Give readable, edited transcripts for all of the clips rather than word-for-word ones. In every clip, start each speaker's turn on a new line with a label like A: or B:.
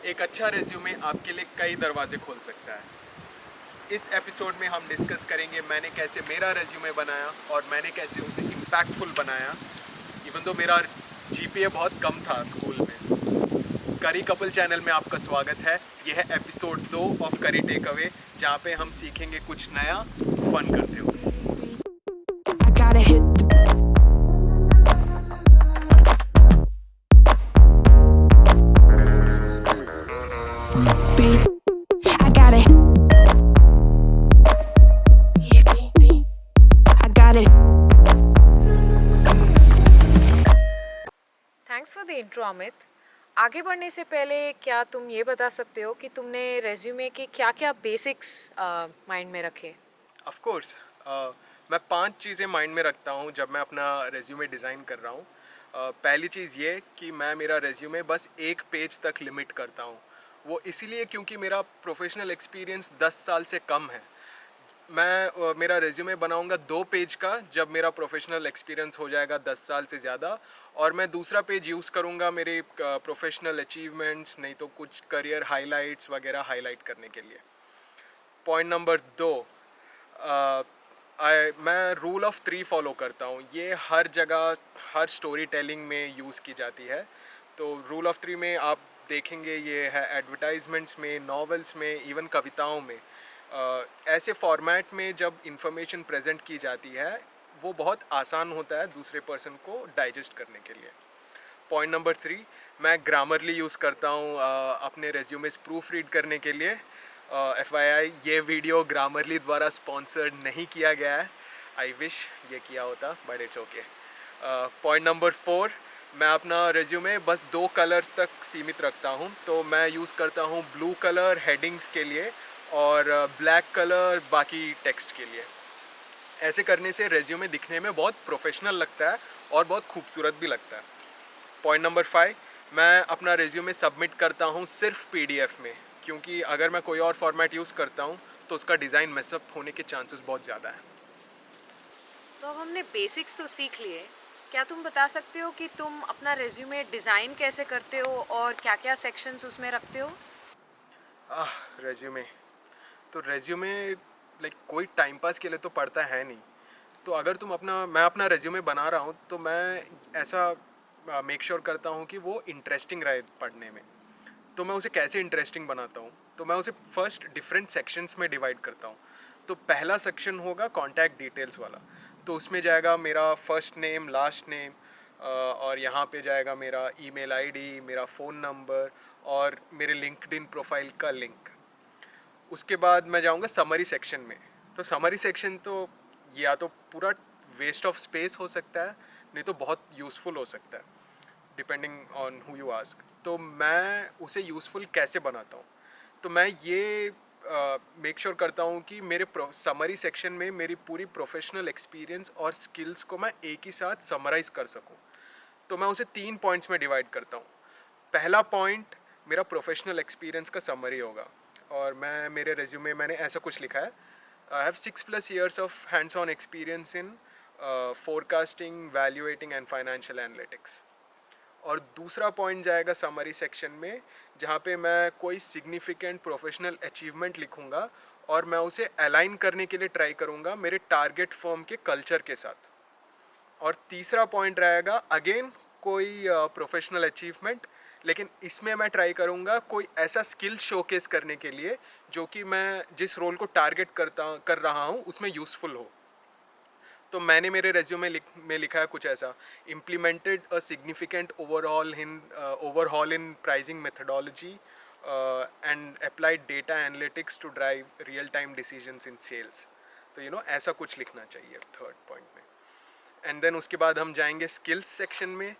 A: एक अच्छा रेज्यूमे आपके लिए कई दरवाजे खोल सकता है। इस एपिसोड में हम डिस्कस करेंगे मैंने कैसे मेरा रेज्यूमे बनाया और मैंने कैसे उसे इम्पैक्टफुल बनाया, इवन तो मेरा जीपीए बहुत कम था स्कूल में। करी कपल चैनल में आपका स्वागत है। यह है एपिसोड 2 ऑफ करी टेक अवे, जहाँ पे हम सीखेंगे कुछ नया फन करते हुए।
B: I gotta hit the beat. I gotta. I got it.
C: Thanks for the intro Amit. आगे बढ़ने से पहले क्या तुम ये बता सकते हो कि तुमने रेज्यूमे के क्या क्या बेसिक्स माइंड में रखे?
A: ऑफ कोर्स, मैं 5 चीज़ें माइंड में रखता हूँ जब मैं अपना रेज्यूमे डिज़ाइन कर रहा हूँ। पहली चीज़ ये कि मैं मेरा रेज्यूमे बस एक पेज तक लिमिट करता हूँ। वो इसीलिए क्योंकि मेरा प्रोफेशनल एक्सपीरियंस 10 साल से कम है। मैं मेरा रेज्यूमे बनाऊंगा 2 पेज का जब मेरा प्रोफेशनल एक्सपीरियंस हो जाएगा 10 साल से ज़्यादा, और मैं दूसरा पेज यूज़ करूंगा मेरे प्रोफेशनल अचीवमेंट्स, नहीं तो कुछ करियर हाइलाइट्स वगैरह हाईलाइट करने के लिए। पॉइंट नंबर 2, मैं रूल ऑफ 3 फॉलो करता हूँ। ये हर जगह हर स्टोरी टेलिंग में यूज़ की जाती है। तो रूल ऑफ 3 में आप देखेंगे ये है एडवर्टाइजमेंट्स में, नॉवेल्स में, इवन कविताओं में। ऐसे फॉर्मेट में जब इंफॉर्मेशन प्रेजेंट की जाती है वो बहुत आसान होता है दूसरे पर्सन को डाइजेस्ट करने के लिए। पॉइंट नंबर 3, मैं ग्रामरली यूज़ करता हूँ अपने रेज्यूमे प्रूफ रीड करने के लिए। FYI, ये वीडियो ग्रामरली द्वारा स्पॉन्सर्ड नहीं किया गया है। आई विश ये किया होता, but it's okay. Point number 4, मैं अपना रेज्यूमे बस 2 कलर्स तक सीमित रखता हूँ। तो मैं यूज़ करता हूँ ब्लू कलर हेडिंग्स के लिए और ब्लैक कलर बाकी टेक्स्ट के लिए। ऐसे करने से रेज्यूमे दिखने में बहुत प्रोफेशनल लगता है और बहुत खूबसूरत भी लगता है। पॉइंट नंबर 5, मैं अपना रेज्यूमे सबमिट करता हूँ सिर्फ PDF में, क्योंकि अगर मैं कोई और फॉर्मेट यूज़ करता हूँ तो उसका डिज़ाइन मेसअप होने के चांसेस बहुत ज़्यादा है।
C: तो अब हमने बेसिक्स तो सीख लिए। क्या तुम बता सकते हो कि तुम अपना रेज्यूमे डिज़ाइन कैसे करते हो और क्या क्या सेक्शंस उसमें रखते हो?
A: रेज्यूमे तो रेज्यूमे लाइक कोई टाइम पास के लिए तो पढ़ता है नहीं। तो अगर मैं अपना रेज्यूमे बना रहा हूँ तो मैं ऐसा मेक श्योर करता हूँ कि वो इंटरेस्टिंग रहे पढ़ने में। तो मैं उसे कैसे इंटरेस्टिंग बनाता हूँ, तो मैं उसे फर्स्ट डिफरेंट सेक्शंस में डिवाइड करता हूँ। तो पहला सेक्शन होगा कॉन्टैक्ट डिटेल्स वाला। तो उसमें जाएगा मेरा फर्स्ट नेम, लास्ट नेम, और यहाँ पे जाएगा मेरा ईमेल आईडी, मेरा फ़ोन नंबर और मेरे लिंक्डइन प्रोफाइल का लिंक। उसके बाद मैं जाऊँगा समरी सेक्शन में। तो समरी सेक्शन तो या तो पूरा वेस्ट ऑफ स्पेस हो सकता है, नहीं तो बहुत यूज़फुल हो सकता है, depending on who you ask. तो मैं उसे यूज़फुल कैसे बनाता हूँ, तो मैं ये मेक श्योर करता हूँ कि मेरे समरी सेक्शन में मेरी पूरी प्रोफेशनल एक्सपीरियंस और स्किल्स को मैं एक ही साथ समराइज़ कर सकूँ। तो मैं उसे 3 पॉइंट्स में डिवाइड करता हूँ। पहला पॉइंट मेरा प्रोफेशनल एक्सपीरियंस का समरी होगा, और मैं मेरे रेज्यूमे मैंने ऐसा कुछ लिखा है, I have 6+ years of hands on experience in forecasting, evaluating and financial analytics. और दूसरा पॉइंट जाएगा समरी सेक्शन में, जहाँ पे मैं कोई सिग्निफिकेंट प्रोफेशनल अचीवमेंट लिखूँगा और मैं उसे अलाइन करने के लिए ट्राई करूँगा मेरे टारगेट फर्म के कल्चर के साथ। और तीसरा पॉइंट रहेगा अगेन कोई प्रोफेशनल अचीवमेंट, लेकिन इसमें मैं ट्राई करूँगा कोई ऐसा स्किल शोकेस करने के लिए जो कि मैं जिस रोल को टारगेट कर रहा हूँ उसमें यूज़फुल हो। तो मैंने मेरे रेज्यूमे में लिखा है कुछ ऐसा: implemented a significant overhaul in pricing methodology and applied data analytics to drive real time decisions in sales. तो ऐसा कुछ लिखना चाहिए थर्ड पॉइंट में। एंड देन उसके बाद हम जाएंगे स्किल्स सेक्शन में।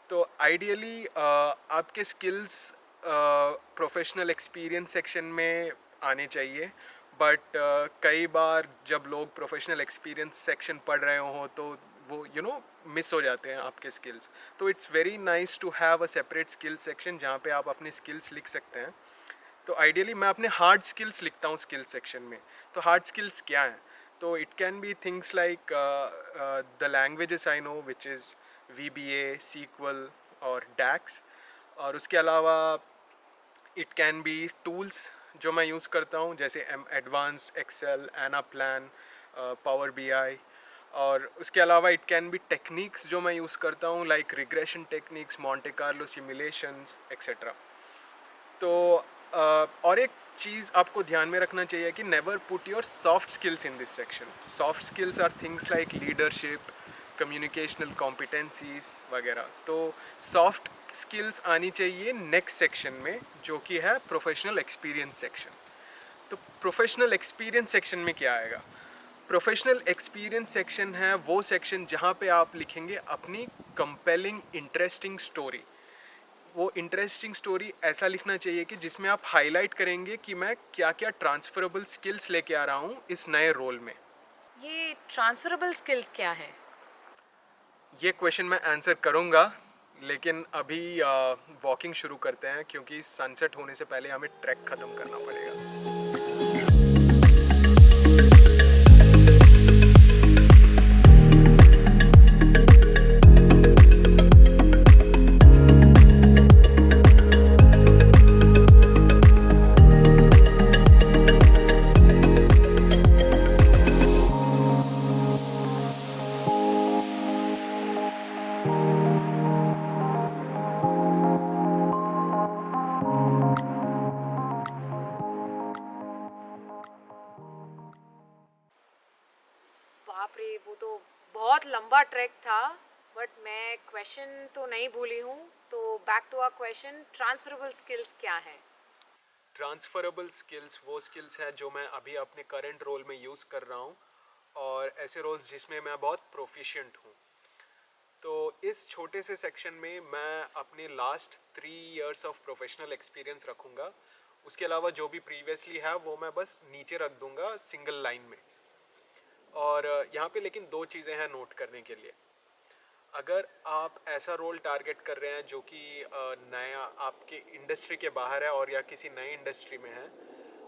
A: तो आइडियली आपके स्किल्स प्रोफेशनल एक्सपीरियंस सेक्शन में आने चाहिए, बट कई बार जब लोग प्रोफेशनल एक्सपीरियंस सेक्शन पढ़ रहे हों तो वो मिस हो जाते हैं आपके स्किल्स। तो it's very nice to have a separate skill section जहाँ पे आप अपने स्किल्स लिख सकते हैं। तो आइडियली मैं अपने हार्ड स्किल्स लिखता हूँ स्किल सेक्शन में। तो हार्ड स्किल्स क्या हैं? तो it can be things like the languages I know, which is VBA, SQL और DAX। और उसके अलावा इट कैन बी टूल्स जो मैं यूज़ करता हूँ, जैसे एडवांस एक्सेल, एना प्लान, पावर बीआई। और उसके अलावा इट कैन बी टेक्निक्स जो मैं यूज़ करता हूँ, like regression techniques, Monte Carlo simulations etcetera. तो और एक चीज़ आपको ध्यान में रखना चाहिए कि never put your soft skills in this section. Soft skills are things like leadership, communicational competencies वगैरह। तो सॉफ्ट स्किल्स आनी चाहिए नेक्स्ट सेक्शन में, जो कि है प्रोफेशनल एक्सपीरियंस सेक्शन। तो प्रोफेशनल एक्सपीरियंस सेक्शन में क्या आएगा? प्रोफेशनल एक्सपीरियंस सेक्शन है वो सेक्शन जहाँ पे आप लिखेंगे अपनी कंपेलिंग इंटरेस्टिंग स्टोरी। वो इंटरेस्टिंग स्टोरी ऐसा लिखना चाहिए कि जिसमें आप हाईलाइट करेंगे कि मैं क्या क्या ट्रांसफरेबल स्किल्स लेके आ रहा हूँ इस नए रोल में।
C: ये ट्रांसफरेबल स्किल्स क्या है?
A: ये क्वेश्चन मैं आंसर करूँगा, लेकिन अभी वॉकिंग शुरू करते हैं क्योंकि सनसेट होने से पहले हमें ट्रैक ख़त्म करना पड़ेगा।
C: बाप रे, वो तो बहुत लंबा ट्रैक था, बट मैं क्वेश्चन तो नहीं भूली हूँ। तो back to our question, transferable skills क्या है?
A: ट्रांसफरेबल स्किल्स वो स्किल्स हैं जो मैं अभी अपने करंट रोल में यूज़ कर रहा हूँ, और ऐसे रोल्स जिसमें मैं बहुत प्रोफिशिएंट हूँ। तो इस छोटे से सेक्शन में मैं अपने last 3 years of professional experience रखूँगा। उसके अलावा जो भी प्रीवियसली है वो मैं बस नीचे रख दूँगा सिंगल लाइन में। और यहाँ पे लेकिन दो चीज़ें हैं नोट करने के लिए। अगर आप ऐसा रोल टारगेट कर रहे हैं जो कि नया आपके इंडस्ट्री के बाहर है और या किसी नए इंडस्ट्री में है,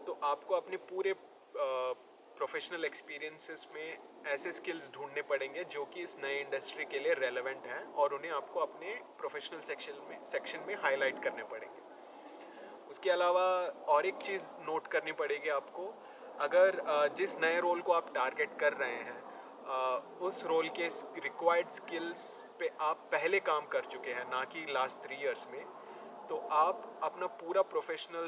A: तो आपको अपने पूरे प्रोफेशनल एक्सपीरियंसेस में ऐसे स्किल्स ढूंढने पड़ेंगे जो कि इस नए इंडस्ट्री के लिए रेलेवेंट हैं, और उन्हें आपको अपने प्रोफेशनल सेक्शन में हाईलाइट करने पड़ेंगे। उसके अलावा और एक चीज़ नोट करनी पड़ेगी आपको। अगर जिस नए रोल को आप टारगेट कर रहे हैं, उस रोल के रिक्वायर्ड स्किल्स पे आप पहले काम कर चुके हैं, ना कि लास्ट 3 इयर्स में, तो आप अपना पूरा प्रोफेशनल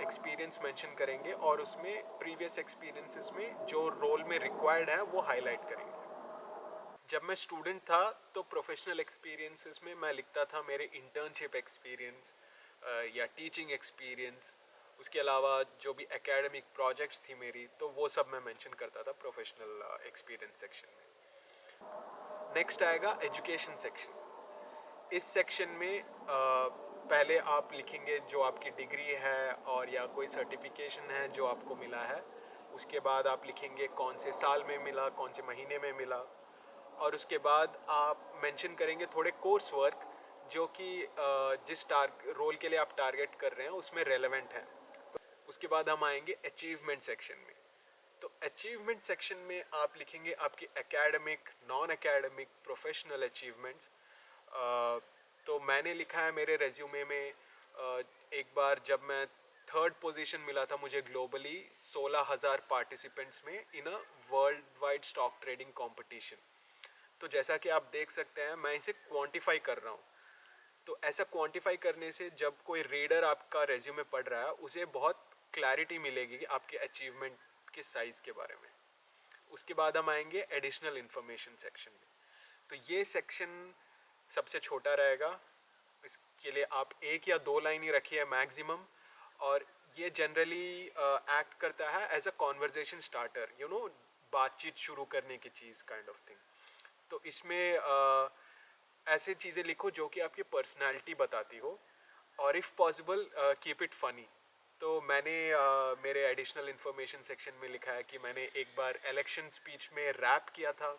A: एक्सपीरियंस मेंशन करेंगे और उसमें प्रीवियस एक्सपीरियंसेस में जो रोल में रिक्वायर्ड है वो हाईलाइट करेंगे। जब मैं स्टूडेंट था तो प्रोफेशनल एक्सपीरियंसेस में मैं लिखता था मेरे इंटर्नशिप एक्सपीरियंस या टीचिंग एक्सपीरियंस। उसके अलावा जो भी एकेडमिक प्रोजेक्ट्स थी मेरी, तो वो सब मैं मेंशन करता था प्रोफेशनल एक्सपीरियंस सेक्शन में। नेक्स्ट आएगा एजुकेशन सेक्शन। इस सेक्शन में पहले आप लिखेंगे जो आपकी डिग्री है और या कोई सर्टिफिकेशन है जो आपको मिला है। उसके बाद आप लिखेंगे कौन से साल में मिला, कौन से महीने में मिला। और उसके बाद आप मेंशन करेंगे थोड़े कोर्स वर्क जो कि जिस रोल के लिए आप टारगेट कर रहे हैं उसमें रेलेवेंट है। तो उसके बाद हम आएंगे अचीवमेंट सेक्शन में। तो अचीवमेंट सेक्शन में आप लिखेंगे आपकी academic, non academic, professional achievements. तो मैंने लिखा है मेरे रेज्यूमे में, एक बार जब मैं थर्ड पोजीशन मिला था मुझे ग्लोबली 16,000 पार्टिसिपेंट्स में in a world wide stock trading competition. तो जैसा कि आप देख सकते हैं मैं इसे क्वांटिफाई कर रहा हूँ। तो ऐसा क्वांटिफाई करने से जब कोई रीडर आपका रेज्यूमे पढ़ रहा है उसे बहुत क्लैरिटी मिलेगी आपके अचीवमेंट के साइज के बारे में। उसके बाद हम आएंगे एडिशनल इंफॉर्मेशन सेक्शन में। तो ये सेक्शन सबसे छोटा रहेगा। इसके लिए आप एक या दो लाइन ही रखिए मैक्सिमम, और ये जनरली एक्ट करता है एज अ कॉन्वर्जेशन स्टार्टर, बातचीत शुरू करने की चीज़ काइंड ऑफ थिंग। तो इसमें ऐसे चीज़ें लिखो जो कि आपकी पर्सनालिटी बताती हो, और if possible keep it funny. तो मैंने मेरे एडिशनल इंफॉर्मेशन सेक्शन में लिखा है कि मैंने एक बार इलेक्शन स्पीच में रैप किया था,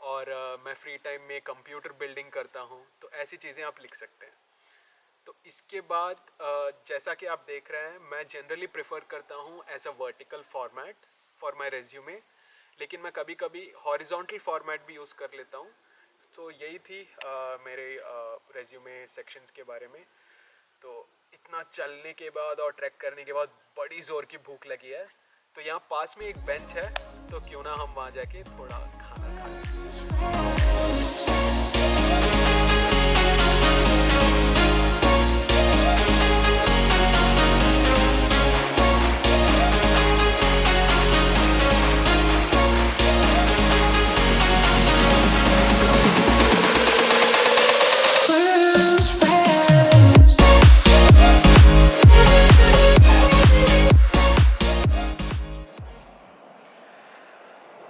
A: और मैं फ्री टाइम में कंप्यूटर बिल्डिंग करता हूँ। तो ऐसी चीज़ें आप लिख सकते हैं। तो इसके बाद जैसा कि आप देख रहे हैं मैं जनरली प्रेफर करता हूँ as a vertical format for my resume, लेकिन मैं कभी कभी हॉरिजॉन्टल फॉर्मेट भी यूज़ कर लेता हूँ। तो यही थी मेरे रेज्यूमे सेक्शंस के बारे में। तो इतना चलने के बाद और ट्रैक करने के बाद बड़ी ज़ोर की भूख लगी है, तो यहाँ पास में एक बेंच है, तो क्यों ना हम वहाँ जाके थोड़ा खाना खाएं।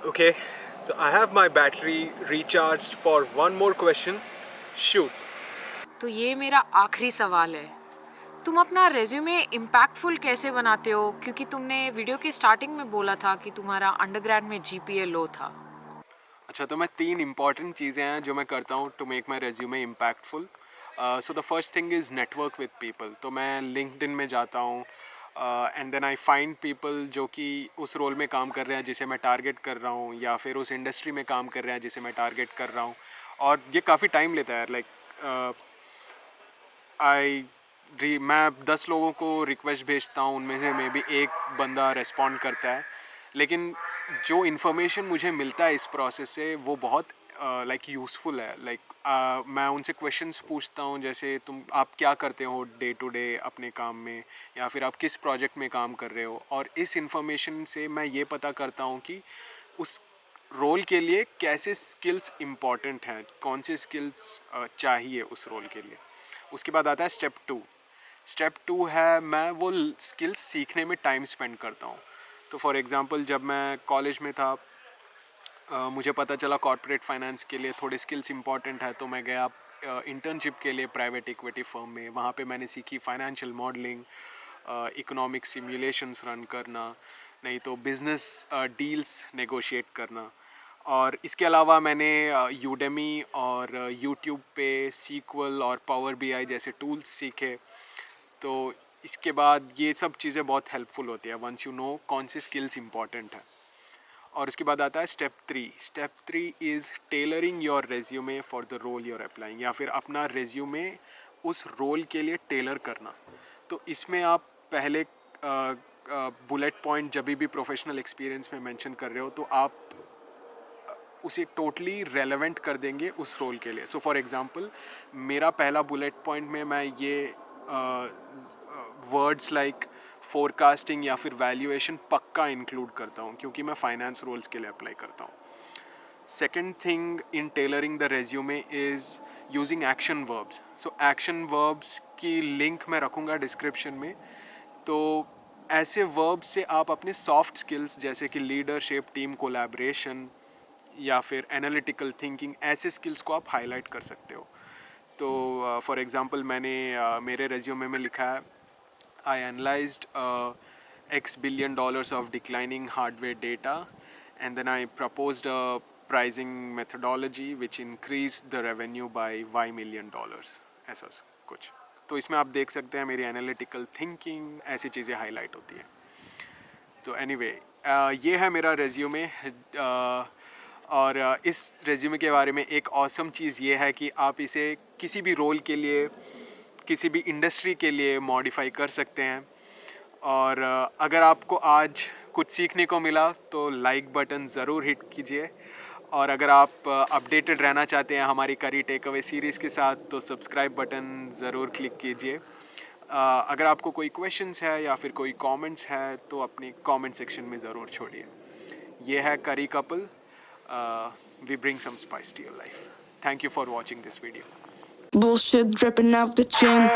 A: Okay, so I have my battery recharged for one more question. Shoot.
C: तो ये मेरा आखिरी सवाल है, तुम अपना रेज्यूमे इम्पैक्टफुल कैसे बनाते हो, क्योंकि तुमने वीडियो के स्टार्टिंग में बोला था कि तुम्हारा अंडरग्रेड में जीपीए लो था।
A: अच्छा, तो मैं 3 इम्पॉर्टेंट चीज़ें हैं जो मैं करता हूँ to make my resume impactful. So the first thing is network with people. तो मैं लिंक्डइन में जाता हूँ and then I find people जो कि उस रोल में काम कर रहे हैं जिसे मैं टारगेट कर रहा हूँ, या फिर उस इंडस्ट्री में काम कर रहे हैं जिसे मैं टारगेट कर रहा हूँ। और ये काफ़ी टाइम लेता है, लाइक मैं 10 लोगों को रिक्वेस्ट भेजता हूँ, उनमें से मे बी एक बंदा रिस्पॉन्ड करता है, लेकिन जो इन्फॉर्मेशन मुझे मिलता है इस प्रोसेस से वो बहुत लाइक यूज़फुल है। लाइक मैं उनसे क्वेश्चंस पूछता हूँ, जैसे आप क्या करते हो डे टू डे अपने काम में, या फिर आप किस प्रोजेक्ट में काम कर रहे हो, और इस इन्फॉर्मेशन से मैं ये पता करता हूँ कि उस रोल के लिए कैसे स्किल्स इम्पॉर्टेंट हैं, कौन से स्किल्स चाहिए उस रोल के लिए। उसके बाद आता है स्टेप 2। स्टेप 2 है मैं वो स्किल्स सीखने में टाइम स्पेंड करता हूँ। तो फॉर एग्ज़ाम्पल जब मैं कॉलेज में था, मुझे पता चला कॉर्पोरेट फाइनेंस के लिए थोड़े स्किल्स इंपॉर्टेंट है, तो मैं गया इंटर्नशिप के लिए प्राइवेट इक्विटी फर्म में। वहाँ पे मैंने सीखी financial modelling, economic simulations run करना, नहीं तो बिज़नेस डील्स नेगोशिएट करना। और इसके अलावा मैंने यूडेमी और यूट्यूब पे सीक्वल और पावर बीआई जैसे टूल्स सीखे। तो इसके बाद ये सब चीज़ें बहुत हेल्पफुल होती है वंस यू नो कौन सी स्किल्स इंपॉर्टेंट है। और उसके बाद आता है step 3। Step 3 is tailoring your resume for the role you're applying, या फिर अपना रेज्यूमे उस रोल के लिए टेलर करना। तो इसमें आप पहले बुलेट पॉइंट जब भी प्रोफेशनल एक्सपीरियंस में मेंशन कर रहे हो, तो आप उसे टोटली रेलेवेंट कर देंगे उस रोल के लिए। सो फॉर एग्ज़ाम्पल मेरा पहला बुलेट पॉइंट में मैं ये वर्ड्स लाइक फोरकास्टिंग या फिर वैल्यूएशन पक्का इंक्लूड करता हूँ, क्योंकि मैं फाइनेंस रोल्स के लिए अप्लाई करता हूँ। Second thing in tailoring the resume is using action verbs. So action verbs की लिंक मैं रखूँगा डिस्क्रिप्शन में। तो ऐसे वर्ब्स से आप अपने सॉफ्ट स्किल्स जैसे कि लीडरशिप, टीम कोलैबोरेशन या फिर एनालिटिकल थिंकिंग, ऐसे स्किल्स को आप हाईलाइट कर सकते हो। तो फॉर एग्ज़ाम्पल मैंने मेरे रेज्यूमे में लिखा है I analyzed X billion dollars of declining hardware data, and then I proposed a pricing methodology which increased the revenue by Y million dollars. ऐसा कुछ। तो इसमें आप देख सकते हैं मेरी एनालिटिकल थिंकिंग, ऐसी चीज़ें हाईलाइट होती हैं। तो एनीवे ये है मेरा रेज्यूमे। और इस रेज्यूमे के बारे में एक ऑसम चीज़ ये है कि आप इसे किसी भी रोल के लिए, किसी भी इंडस्ट्री के लिए मॉडिफाई कर सकते हैं। और अगर आपको आज कुछ सीखने को मिला तो लाइक बटन ज़रूर हिट कीजिए, और अगर आप अपडेटेड रहना चाहते हैं हमारी करी टेक अवे सीरीज़ के साथ, तो सब्सक्राइब बटन ज़रूर क्लिक कीजिए। अगर आपको कोई क्वेश्चंस है या फिर कोई कमेंट्स है तो अपनी कमेंट सेक्शन में ज़रूर छोड़िए। ये है curry couple, we bring some spice to your life. Thank you for watching this video.
B: Bullshit dripping out the chin.